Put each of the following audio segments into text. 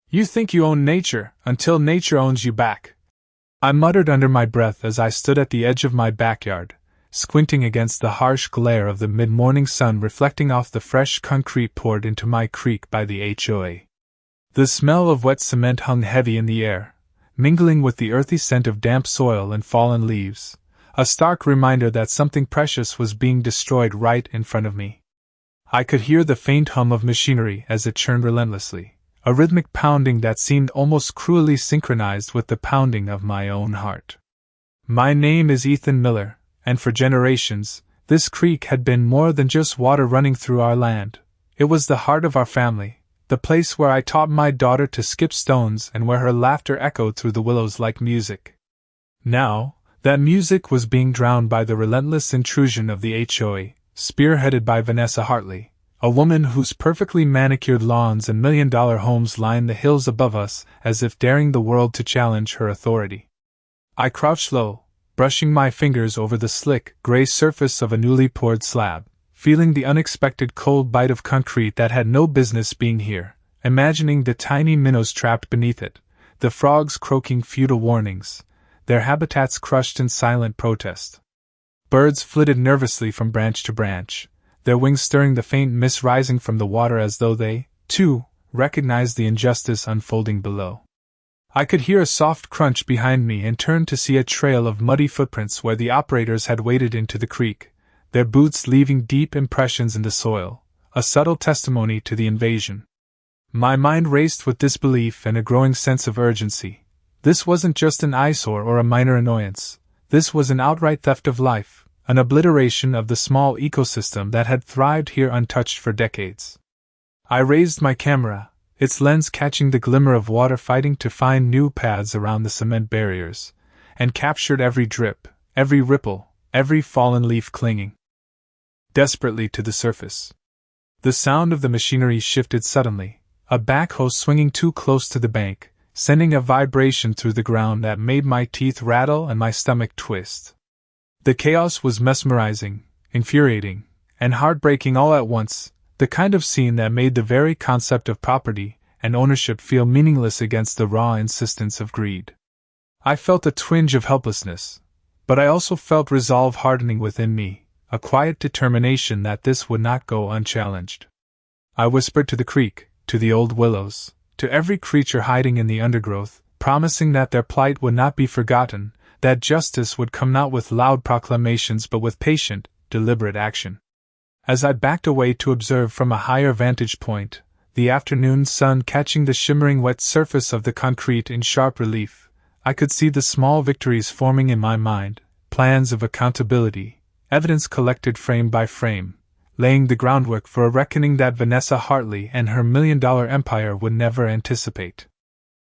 You think you own nature, until nature owns you back. I muttered under my breath as I stood at the edge of my backyard, squinting against the harsh glare of the mid-morning sun reflecting off the fresh concrete poured into my creek by the HOA. The smell of wet cement hung heavy in the air, mingling with the earthy scent of damp soil and fallen leaves, a stark reminder that something precious was being destroyed right in front of me. I could hear the faint hum of machinery as it churned relentlessly, a rhythmic pounding that seemed almost cruelly synchronized with the pounding of my own heart. My name is Ethan Miller, and for generations, this creek had been more than just water running through our land. It was the heart of our family, the place where I taught my daughter to skip stones and where her laughter echoed through the willows like music. Now, that music was being drowned by the relentless intrusion of the HOA, spearheaded by Vanessa Hartley, a woman whose perfectly manicured lawns and million-dollar homes lined the hills above us as if daring the world to challenge her authority. I crouched low, brushing my fingers over the slick, gray surface of a newly poured slab, feeling the unexpected cold bite of concrete that had no business being here, imagining the tiny minnows trapped beneath it, the frogs croaking futile warnings, their habitats crushed in silent protest. Birds flitted nervously from branch to branch, their wings stirring the faint mist rising from the water as though they, too, recognized the injustice unfolding below. I could hear a soft crunch behind me and turned to see a trail of muddy footprints where the operators had waded into the creek, their boots leaving deep impressions in the soil, a subtle testimony to the invasion. My mind raced with disbelief and a growing sense of urgency. This wasn't just an eyesore or a minor annoyance. This was an outright theft of life, an obliteration of the small ecosystem that had thrived here untouched for decades. I raised my camera, its lens catching the glimmer of water fighting to find new paths around the cement barriers, and captured every drip, every ripple, every fallen leaf clinging desperately to the surface. The sound of the machinery shifted suddenly, a backhoe swinging too close to the bank, sending a vibration through the ground that made my teeth rattle and my stomach twist. The chaos was mesmerizing, infuriating, and heartbreaking all at once, the kind of scene that made the very concept of property and ownership feel meaningless against the raw insistence of greed. I felt a twinge of helplessness, but I also felt resolve hardening within me, a quiet determination that this would not go unchallenged. I whispered to the creek, to the old willows, to every creature hiding in the undergrowth, promising that their plight would not be forgotten, that justice would come not with loud proclamations but with patient, deliberate action. As I backed away to observe from a higher vantage point, the afternoon sun catching the shimmering wet surface of the concrete in sharp relief, I could see the small victories forming in my mind, plans of accountability, evidence collected frame by frame, laying the groundwork for a reckoning that Vanessa Hartley and her million-dollar empire would never anticipate.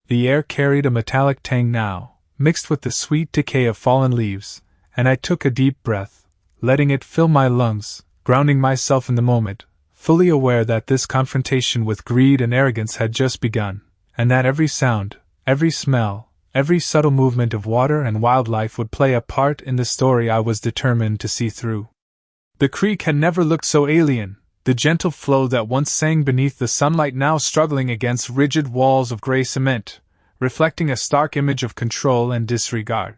The air carried a metallic tang now, mixed with the sweet decay of fallen leaves, and I took a deep breath, letting it fill my lungs, grounding myself in the moment, fully aware that this confrontation with greed and arrogance had just begun, and that every sound, every smell, every subtle movement of water and wildlife would play a part in the story I was determined to see through. The creek had never looked so alien, the gentle flow that once sang beneath the sunlight now struggling against rigid walls of gray cement, reflecting a stark image of control and disregard.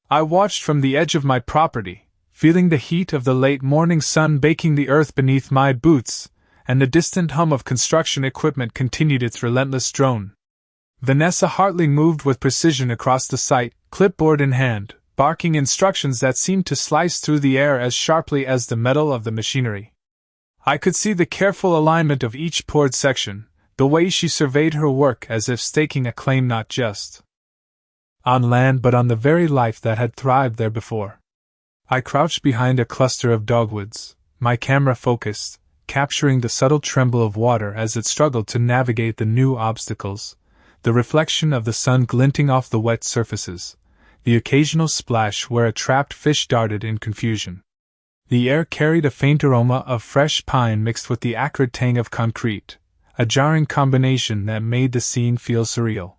I watched from the edge of my property, feeling the heat of the late morning sun baking the earth beneath my boots, and the distant hum of construction equipment continued its relentless drone. Vanessa Hartley moved with precision across the site, clipboard in hand, barking instructions that seemed to slice through the air as sharply as the metal of the machinery. I could see the careful alignment of each poured section, the way she surveyed her work as if staking a claim not just on land but on the very life that had thrived there before. I crouched behind a cluster of dogwoods, my camera focused, capturing the subtle tremble of water as it struggled to navigate the new obstacles, the reflection of the sun glinting off the wet surfaces, the occasional splash where a trapped fish darted in confusion. The air carried a faint aroma of fresh pine mixed with the acrid tang of concrete, a jarring combination that made the scene feel surreal.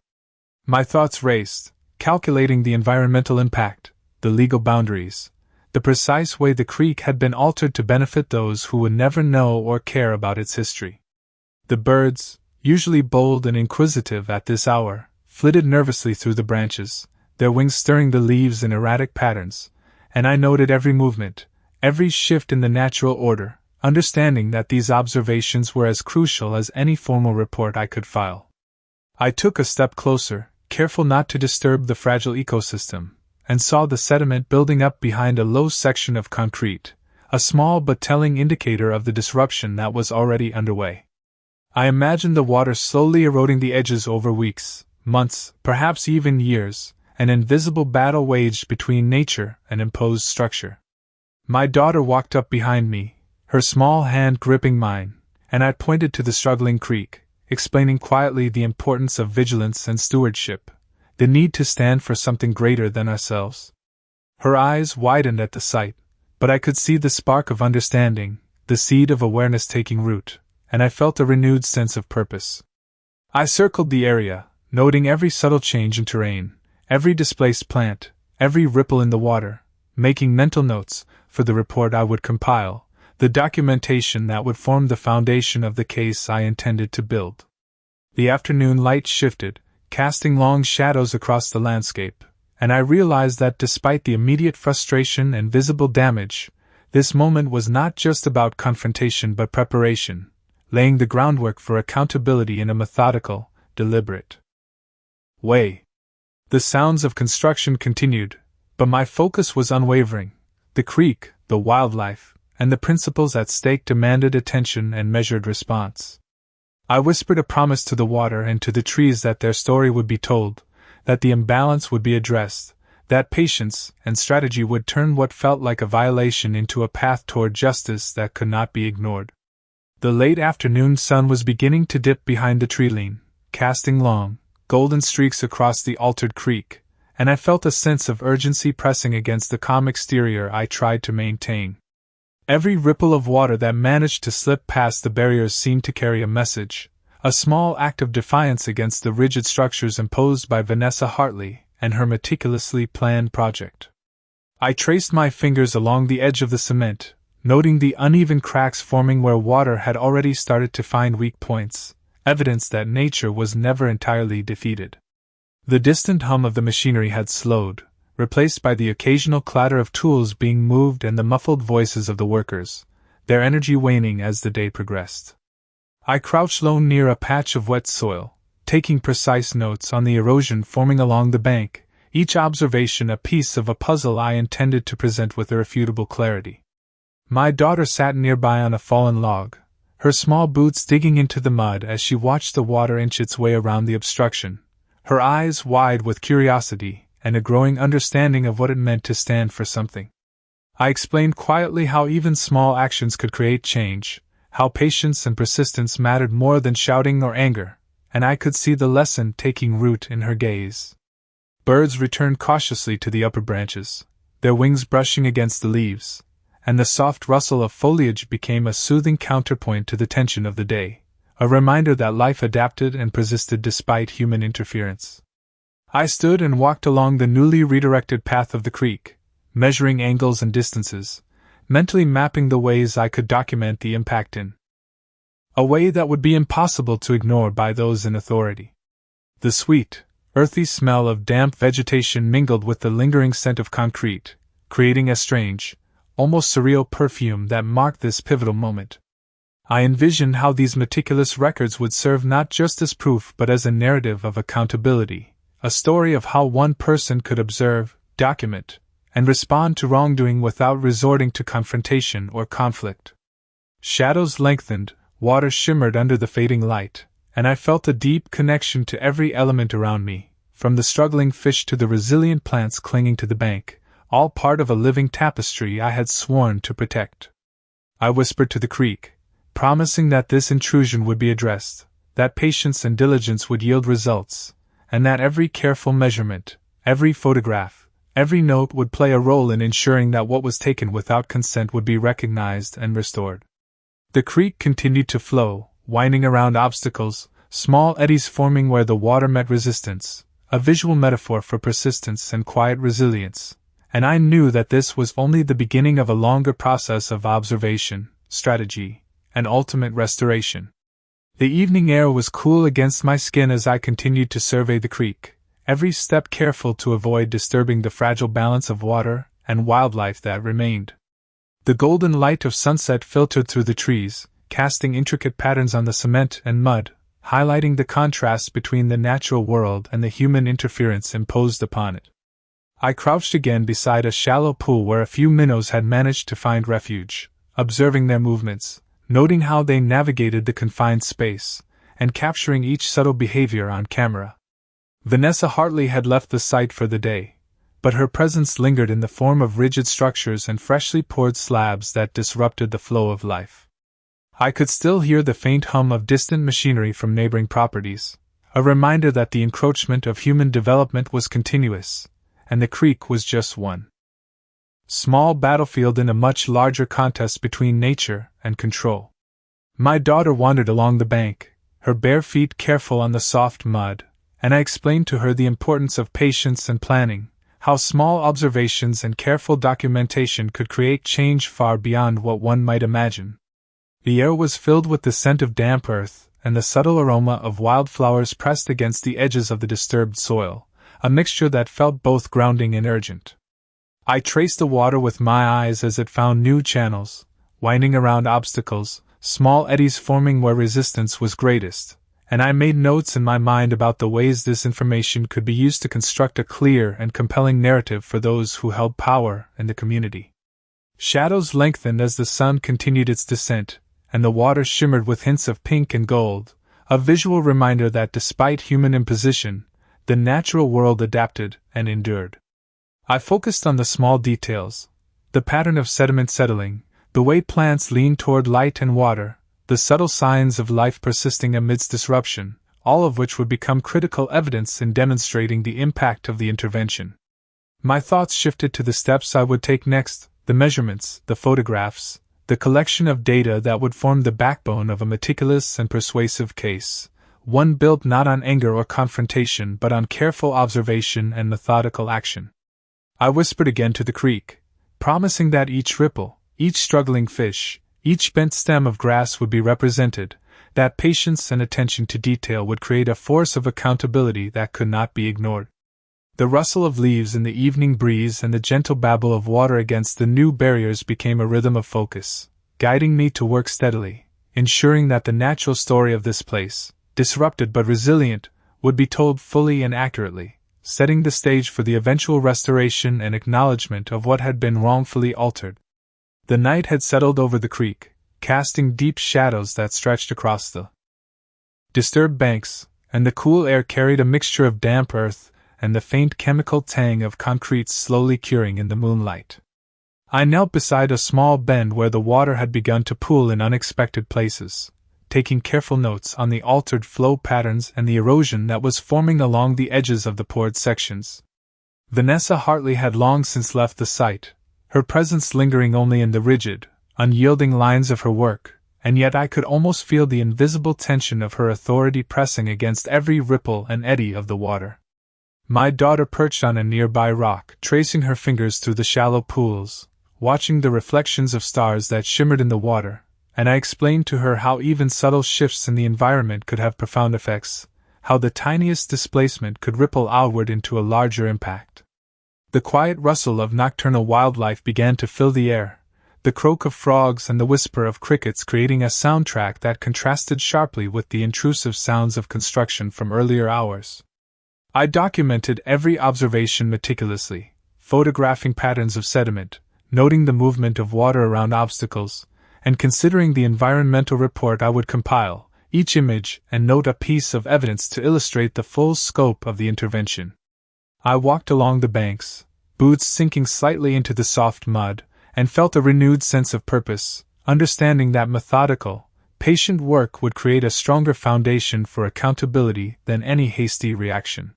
My thoughts raced, calculating the environmental impact, the legal boundaries, the precise way the creek had been altered to benefit those who would never know or care about its history. The birds, usually bold and inquisitive at this hour, flitted nervously through the branches, their wings stirring the leaves in erratic patterns, and I noted every movement, every shift in the natural order, understanding that these observations were as crucial as any formal report I could file. I took a step closer, careful not to disturb the fragile ecosystem, and saw the sediment building up behind a low section of concrete, a small but telling indicator of the disruption that was already underway. I imagined the water slowly eroding the edges over weeks, months, perhaps even years, an invisible battle waged between nature and imposed structure. My daughter walked up behind me, her small hand gripping mine, and I pointed to the struggling creek, explaining quietly the importance of vigilance and stewardship, the need to stand for something greater than ourselves. Her eyes widened at the sight, but I could see the spark of understanding, the seed of awareness taking root, and I felt a renewed sense of purpose. I circled the area, noting every subtle change in terrain, every displaced plant, every ripple in the water, making mental notes for the report I would compile, the documentation that would form the foundation of the case I intended to build. The afternoon light shifted, casting long shadows across the landscape, and I realized that despite the immediate frustration and visible damage, this moment was not just about confrontation but preparation, laying the groundwork for accountability in a methodical, deliberate way. The sounds of construction continued, but my focus was unwavering. The creek, the wildlife, and the principles at stake demanded attention and measured response. I whispered a promise to the water and to the trees that their story would be told, that the imbalance would be addressed, that patience and strategy would turn what felt like a violation into a path toward justice that could not be ignored. The late afternoon sun was beginning to dip behind the treeline, casting long, golden streaks across the altered creek, and I felt a sense of urgency pressing against the calm exterior I tried to maintain. Every ripple of water that managed to slip past the barriers seemed to carry a message, a small act of defiance against the rigid structures imposed by Vanessa Hartley and her meticulously planned project. I traced my fingers along the edge of the cement, noting the uneven cracks forming where water had already started to find weak points, evidence that nature was never entirely defeated. The distant hum of the machinery had slowed, replaced by the occasional clatter of tools being moved and the muffled voices of the workers, their energy waning as the day progressed. I crouched low near a patch of wet soil, taking precise notes on the erosion forming along the bank, each observation a piece of a puzzle I intended to present with irrefutable clarity. My daughter sat nearby on a fallen log, her small boots digging into the mud as she watched the water inch its way around the obstruction, her eyes wide with curiosity and a growing understanding of what it meant to stand for something. I explained quietly how even small actions could create change, how patience and persistence mattered more than shouting or anger, and I could see the lesson taking root in her gaze. Birds returned cautiously to the upper branches, their wings brushing against the leaves, and the soft rustle of foliage became a soothing counterpoint to the tension of the day, a reminder that life adapted and persisted despite human interference. I stood and walked along the newly redirected path of the creek, measuring angles and distances, mentally mapping the ways I could document the impact in a way that would be impossible to ignore by those in authority. The sweet, earthy smell of damp vegetation mingled with the lingering scent of concrete, creating a strange, almost surreal perfume that marked this pivotal moment. I envisioned how these meticulous records would serve not just as proof but as a narrative of accountability, a story of how one person could observe, document, and respond to wrongdoing without resorting to confrontation or conflict. Shadows lengthened, water shimmered under the fading light, and I felt a deep connection to every element around me, from the struggling fish to the resilient plants clinging to the bank, all part of a living tapestry I had sworn to protect. I whispered to the creek, promising that this intrusion would be addressed, that patience and diligence would yield results, and that every careful measurement, every photograph, every note would play a role in ensuring that what was taken without consent would be recognized and restored. The creek continued to flow, winding around obstacles, small eddies forming where the water met resistance, a visual metaphor for persistence and quiet resilience, and I knew that this was only the beginning of a longer process of observation, strategy, and ultimate restoration. The evening air was cool against my skin as I continued to survey the creek, every step careful to avoid disturbing the fragile balance of water and wildlife that remained. The golden light of sunset filtered through the trees, casting intricate patterns on the cement and mud, highlighting the contrast between the natural world and the human interference imposed upon it. I crouched again beside a shallow pool where a few minnows had managed to find refuge, observing their movements, noting how they navigated the confined space, and capturing each subtle behavior on camera. Vanessa Hartley had left the site for the day, but her presence lingered in the form of rigid structures and freshly poured slabs that disrupted the flow of life. I could still hear the faint hum of distant machinery from neighboring properties, a reminder that the encroachment of human development was continuous, and the creek was just one small battlefield in a much larger contest between nature and control. My daughter wandered along the bank, her bare feet careful on the soft mud, and I explained to her the importance of patience and planning, how small observations and careful documentation could create change far beyond what one might imagine. The air was filled with the scent of damp earth and the subtle aroma of wildflowers pressed against the edges of the disturbed soil, a mixture that felt both grounding and urgent. I traced the water with my eyes as it found new channels, winding around obstacles, small eddies forming where resistance was greatest, and I made notes in my mind about the ways this information could be used to construct a clear and compelling narrative for those who held power in the community. Shadows lengthened as the sun continued its descent, and the water shimmered with hints of pink and gold, a visual reminder that despite human imposition, the natural world adapted and endured. I focused on the small details, the pattern of sediment settling, the way plants leaned toward light and water, the subtle signs of life persisting amidst disruption, all of which would become critical evidence in demonstrating the impact of the intervention. My thoughts shifted to the steps I would take next, the measurements, the photographs, the collection of data that would form the backbone of a meticulous and persuasive case, one built not on anger or confrontation but on careful observation and methodical action. I whispered again to the creek, promising that each ripple, each struggling fish, each bent stem of grass would be represented, that patience and attention to detail would create a force of accountability that could not be ignored. The rustle of leaves in the evening breeze and the gentle babble of water against the new barriers became a rhythm of focus, guiding me to work steadily, ensuring that the natural story of this place, disrupted but resilient, would be told fully and accurately, setting the stage for the eventual restoration and acknowledgement of what had been wrongfully altered. The night had settled over the creek, casting deep shadows that stretched across the disturbed banks, and the cool air carried a mixture of damp earth and the faint chemical tang of concrete slowly curing in the moonlight. I knelt beside a small bend where the water had begun to pool in unexpected places, taking careful notes on the altered flow patterns and the erosion that was forming along the edges of the poured sections. Vanessa Hartley had long since left the site, her presence lingering only in the rigid, unyielding lines of her work, and yet I could almost feel the invisible tension of her authority pressing against every ripple and eddy of the water. My daughter perched on a nearby rock, tracing her fingers through the shallow pools, watching the reflections of stars that shimmered in the water, and I explained to her how even subtle shifts in the environment could have profound effects, how the tiniest displacement could ripple outward into a larger impact. The quiet rustle of nocturnal wildlife began to fill the air, the croak of frogs and the whisper of crickets creating a soundtrack that contrasted sharply with the intrusive sounds of construction from earlier hours. I documented every observation meticulously, photographing patterns of sediment, noting the movement of water around obstacles, and considering the environmental report I would compile, each image and note a piece of evidence to illustrate the full scope of the intervention. I walked along the banks, boots sinking slightly into the soft mud, and felt a renewed sense of purpose, understanding that methodical, patient work would create a stronger foundation for accountability than any hasty reaction.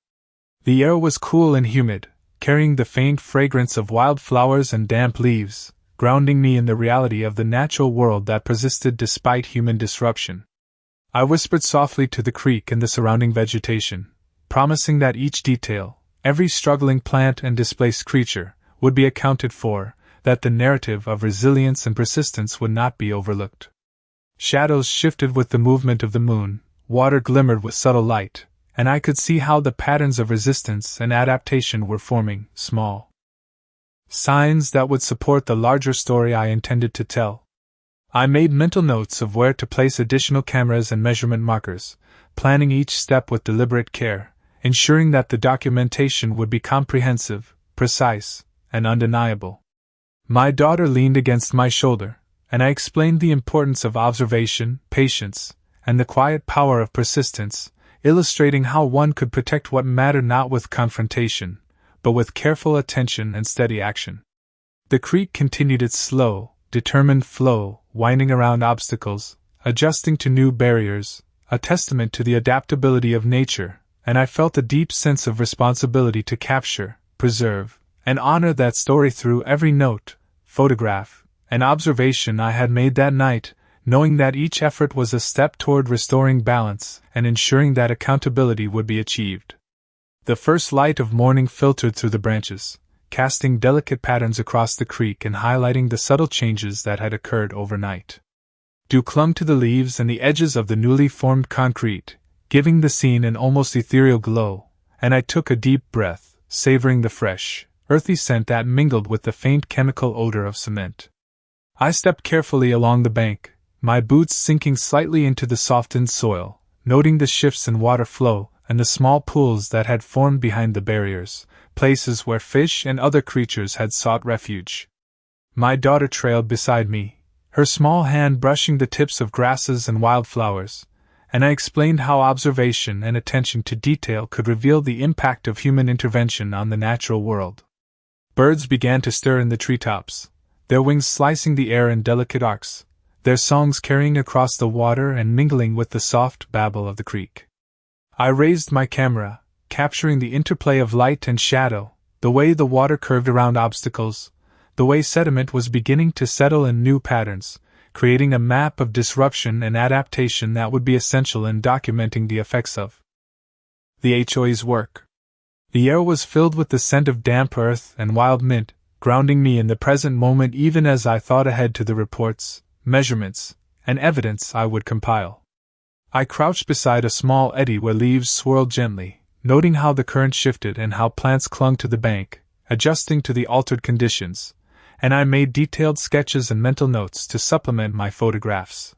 The air was cool and humid, carrying the faint fragrance of wildflowers and damp leaves, grounding me in the reality of the natural world that persisted despite human disruption. I whispered softly to the creek and the surrounding vegetation, promising that each detail, every struggling plant and displaced creature, would be accounted for, that the narrative of resilience and persistence would not be overlooked. Shadows shifted with the movement of the moon, water glimmered with subtle light, and I could see how the patterns of resistance and adaptation were forming, small signs that would support the larger story I intended to tell. I made mental notes of where to place additional cameras and measurement markers, planning each step with deliberate care, ensuring that the documentation would be comprehensive, precise, and undeniable. My daughter leaned against my shoulder, and I explained the importance of observation, patience, and the quiet power of persistence, illustrating how one could protect what mattered not with confrontation, but with careful attention and steady action. The creek continued its slow, determined flow, winding around obstacles, adjusting to new barriers, a testament to the adaptability of nature, and I felt a deep sense of responsibility to capture, preserve, and honor that story through every note, photograph, and observation I had made that night, knowing that each effort was a step toward restoring balance and ensuring that accountability would be achieved. The first light of morning filtered through the branches, casting delicate patterns across the creek and highlighting the subtle changes that had occurred overnight. Dew clung to the leaves and the edges of the newly formed concrete, giving the scene an almost ethereal glow, and I took a deep breath, savoring the fresh, earthy scent that mingled with the faint chemical odor of cement. I stepped carefully along the bank, my boots sinking slightly into the softened soil, noting the shifts in water flow and the small pools that had formed behind the barriers, places where fish and other creatures had sought refuge. My daughter trailed beside me, her small hand brushing the tips of grasses and wildflowers, and I explained how observation and attention to detail could reveal the impact of human intervention on the natural world. Birds began to stir in the treetops, their wings slicing the air in delicate arcs, their songs carrying across the water and mingling with the soft babble of the creek. I raised my camera, capturing the interplay of light and shadow, the way the water curved around obstacles, the way sediment was beginning to settle in new patterns, creating a map of disruption and adaptation that would be essential in documenting the effects of the HOA's work. The air was filled with the scent of damp earth and wild mint, grounding me in the present moment even as I thought ahead to the reports, measurements, and evidence I would compile. I crouched beside a small eddy where leaves swirled gently, noting how the current shifted and how plants clung to the bank, adjusting to the altered conditions, and I made detailed sketches and mental notes to supplement my photographs.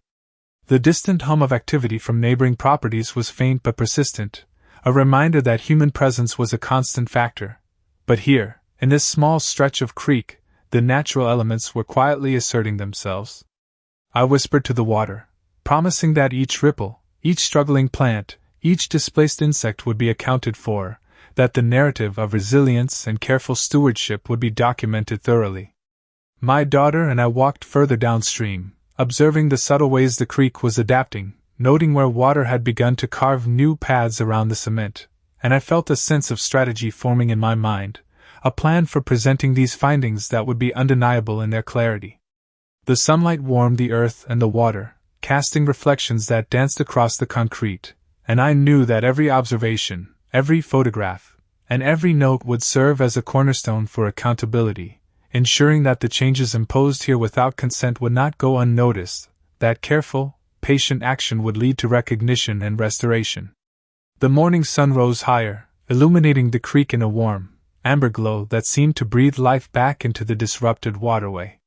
The distant hum of activity from neighboring properties was faint but persistent, a reminder that human presence was a constant factor. But here, in this small stretch of creek, the natural elements were quietly asserting themselves. I whispered to the water, promising that each ripple, each struggling plant, each displaced insect would be accounted for, that the narrative of resilience and careful stewardship would be documented thoroughly. My daughter and I walked further downstream, observing the subtle ways the creek was adapting, noting where water had begun to carve new paths around the cement, and I felt a sense of strategy forming in my mind, a plan for presenting these findings that would be undeniable in their clarity. The sunlight warmed the earth and the water, casting reflections that danced across the concrete, and I knew that every observation, every photograph, and every note would serve as a cornerstone for accountability, ensuring that the changes imposed here without consent would not go unnoticed, that careful, patient action would lead to recognition and restoration. The morning sun rose higher, illuminating the creek in a warm, amber glow that seemed to breathe life back into the disrupted waterway.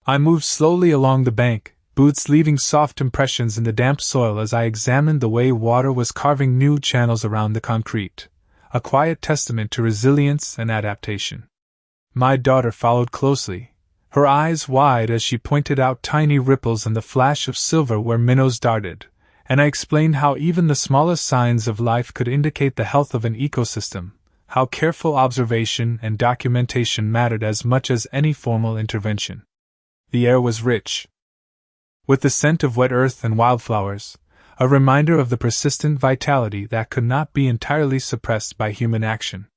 I moved slowly along the bank, boots leaving soft impressions in the damp soil as I examined the way water was carving new channels around the concrete, a quiet testament to resilience and adaptation. My daughter followed closely, her eyes wide as she pointed out tiny ripples and the flash of silver where minnows darted, and I explained how even the smallest signs of life could indicate the health of an ecosystem, how careful observation and documentation mattered as much as any formal intervention. The air was rich, with the scent of wet earth and wildflowers, a reminder of the persistent vitality that could not be entirely suppressed by human action.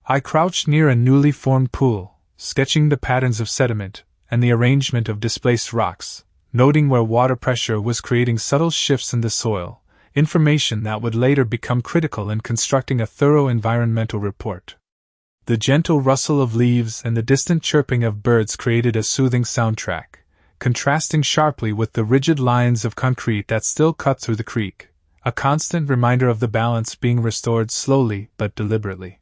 I crouched near a newly formed pool, sketching the patterns of sediment and the arrangement of displaced rocks, noting where water pressure was creating subtle shifts in the soil, information that would later become critical in constructing a thorough environmental report. The gentle rustle of leaves and the distant chirping of birds created a soothing soundtrack, contrasting sharply with the rigid lines of concrete that still cut through the creek, a constant reminder of the balance being restored slowly but deliberately.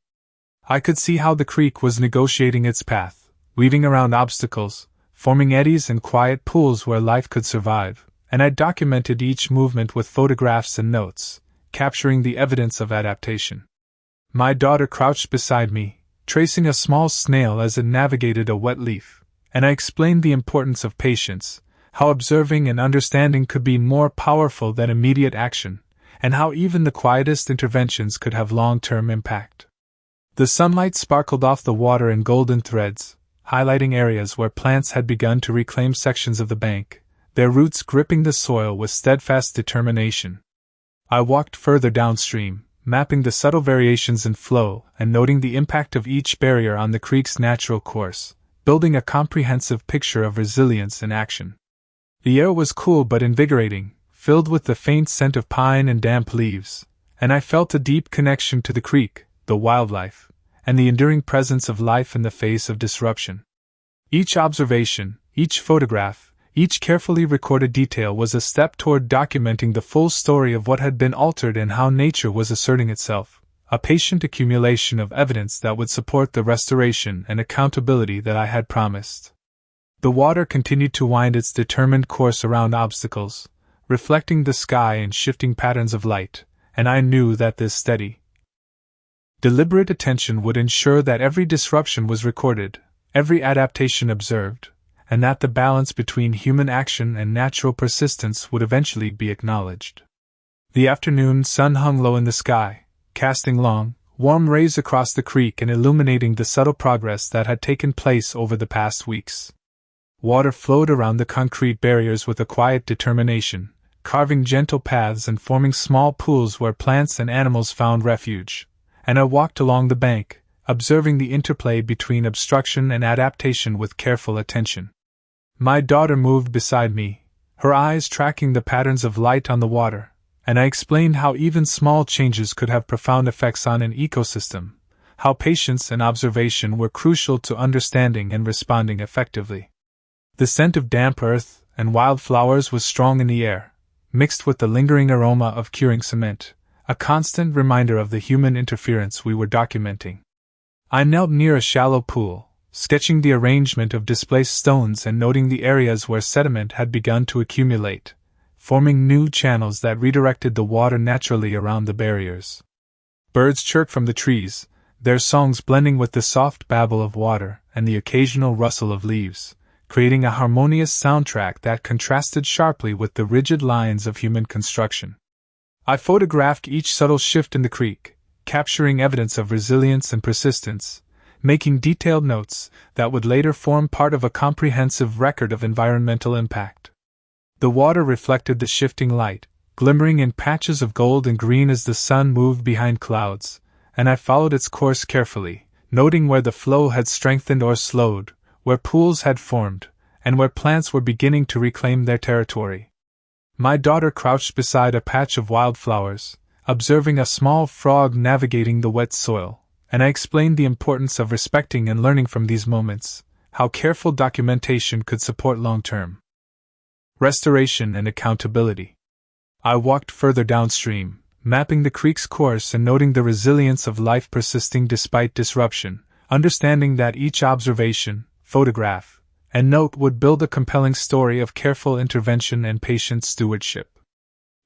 I could see how the creek was negotiating its path, weaving around obstacles, forming eddies and quiet pools where life could survive, and I documented each movement with photographs and notes, capturing the evidence of adaptation. My daughter crouched beside me, tracing a small snail as it navigated a wet leaf, and I explained the importance of patience, how observing and understanding could be more powerful than immediate action, and how even the quietest interventions could have long-term impact. The sunlight sparkled off the water in golden threads, highlighting areas where plants had begun to reclaim sections of the bank, their roots gripping the soil with steadfast determination. I walked further downstream, mapping the subtle variations in flow and noting the impact of each barrier on the creek's natural course, building a comprehensive picture of resilience in action. The air was cool but invigorating, filled with the faint scent of pine and damp leaves, and I felt a deep connection to the creek, the wildlife, and the enduring presence of life in the face of disruption. Each observation, each photograph, each carefully recorded detail was a step toward documenting the full story of what had been altered and how nature was asserting itself, a patient accumulation of evidence that would support the restoration and accountability that I had promised. The water continued to wind its determined course around obstacles, reflecting the sky in shifting patterns of light, and I knew that this steady, deliberate attention would ensure that every disruption was recorded, every adaptation observed, and that the balance between human action and natural persistence would eventually be acknowledged. The afternoon sun hung low in the sky, casting long, warm rays across the creek and illuminating the subtle progress that had taken place over the past weeks. Water flowed around the concrete barriers with a quiet determination, carving gentle paths and forming small pools where plants and animals found refuge, and I walked along the bank, observing the interplay between obstruction and adaptation with careful attention. My daughter moved beside me, her eyes tracking the patterns of light on the water, and I explained how even small changes could have profound effects on an ecosystem, how patience and observation were crucial to understanding and responding effectively. The scent of damp earth and wildflowers was strong in the air, mixed with the lingering aroma of curing cement, a constant reminder of the human interference we were documenting. I knelt near a shallow pool, sketching the arrangement of displaced stones and noting the areas where sediment had begun to accumulate, forming new channels that redirected the water naturally around the barriers. Birds chirped from the trees, their songs blending with the soft babble of water and the occasional rustle of leaves, creating a harmonious soundtrack that contrasted sharply with the rigid lines of human construction. I photographed each subtle shift in the creek, capturing evidence of resilience and persistence, making detailed notes that would later form part of a comprehensive record of environmental impact. The water reflected the shifting light, glimmering in patches of gold and green as the sun moved behind clouds, and I followed its course carefully, noting where the flow had strengthened or slowed, where pools had formed, and where plants were beginning to reclaim their territory. My daughter crouched beside a patch of wildflowers, observing a small frog navigating the wet soil, and I explained the importance of respecting and learning from these moments, how careful documentation could support long-term restoration and accountability. I walked further downstream, mapping the creek's course and noting the resilience of life persisting despite disruption, understanding that each observation, photograph, and note would build a compelling story of careful intervention and patient stewardship.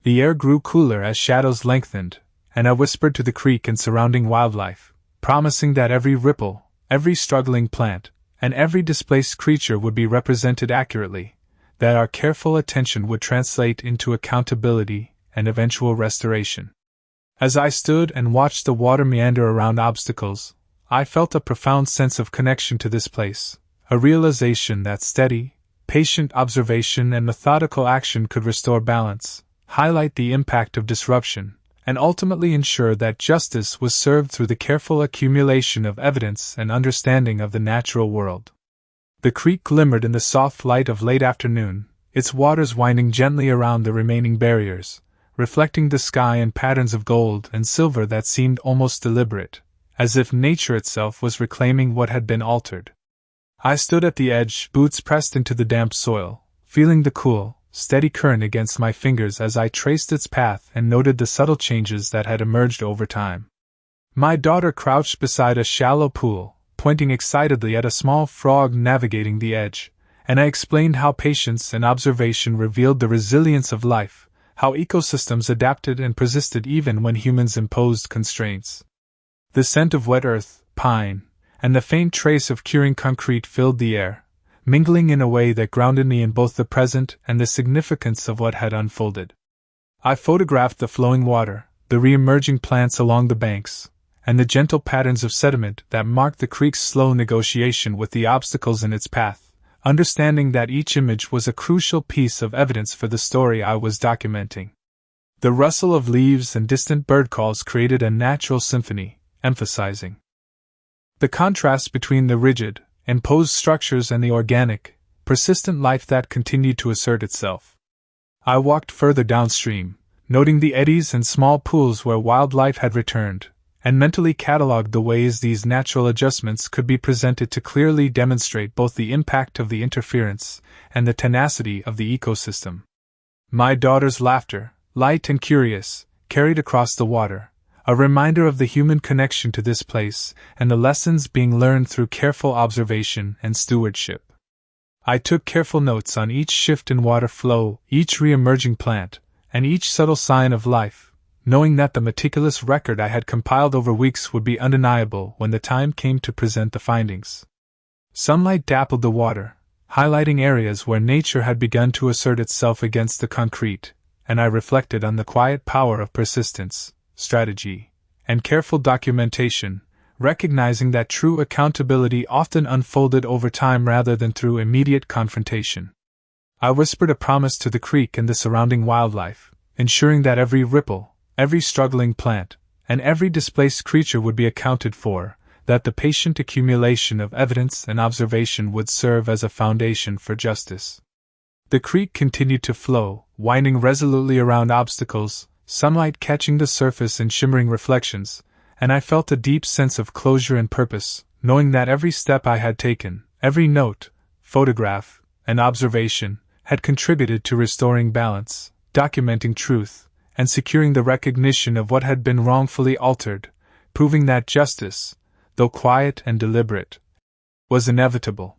The air grew cooler as shadows lengthened, and I whispered to the creek and surrounding wildlife, promising that every ripple, every struggling plant, and every displaced creature would be represented accurately, that our careful attention would translate into accountability and eventual restoration. As I stood and watched the water meander around obstacles, I felt a profound sense of connection to this place, a realization that steady, patient observation and methodical action could restore balance, highlight the impact of disruption, and ultimately ensure that justice was served through the careful accumulation of evidence and understanding of the natural world. The creek glimmered in the soft light of late afternoon, its waters winding gently around the remaining barriers, reflecting the sky in patterns of gold and silver that seemed almost deliberate, as if nature itself was reclaiming what had been altered. I stood at the edge, boots pressed into the damp soil, feeling the cool, steady current against my fingers as I traced its path and noted the subtle changes that had emerged over time. My daughter crouched beside a shallow pool, pointing excitedly at a small frog navigating the edge, and I explained how patience and observation revealed the resilience of life, how ecosystems adapted and persisted even when humans imposed constraints. The scent of wet earth, pine, and the faint trace of curing concrete filled the air, mingling in a way that grounded me in both the present and the significance of what had unfolded. I photographed the flowing water, the re-emerging plants along the banks, and the gentle patterns of sediment that marked the creek's slow negotiation with the obstacles in its path, understanding that each image was a crucial piece of evidence for the story I was documenting. The rustle of leaves and distant bird calls created a natural symphony, emphasizing the contrast between the rigid, imposed structures and the organic, persistent life that continued to assert itself. I walked further downstream, noting the eddies and small pools where wildlife had returned, and mentally catalogued the ways these natural adjustments could be presented to clearly demonstrate both the impact of the interference and the tenacity of the ecosystem. My daughter's laughter, light and curious, carried across the water, a reminder of the human connection to this place and the lessons being learned through careful observation and stewardship. I took careful notes on each shift in water flow, each re-emerging plant, and each subtle sign of life, knowing that the meticulous record I had compiled over weeks would be undeniable when the time came to present the findings. Sunlight dappled the water, highlighting areas where nature had begun to assert itself against the concrete, and I reflected on the quiet power of persistence, strategy, and careful documentation, recognizing that true accountability often unfolded over time rather than through immediate confrontation. I whispered a promise to the creek and the surrounding wildlife, ensuring that every ripple, every struggling plant, and every displaced creature would be accounted for, that the patient accumulation of evidence and observation would serve as a foundation for justice. The creek continued to flow, winding resolutely around obstacles, sunlight catching the surface in shimmering reflections, and I felt a deep sense of closure and purpose, knowing that every step I had taken, every note, photograph, and observation, had contributed to restoring balance, documenting truth, and securing the recognition of what had been wrongfully altered, proving that justice, though quiet and deliberate, was inevitable.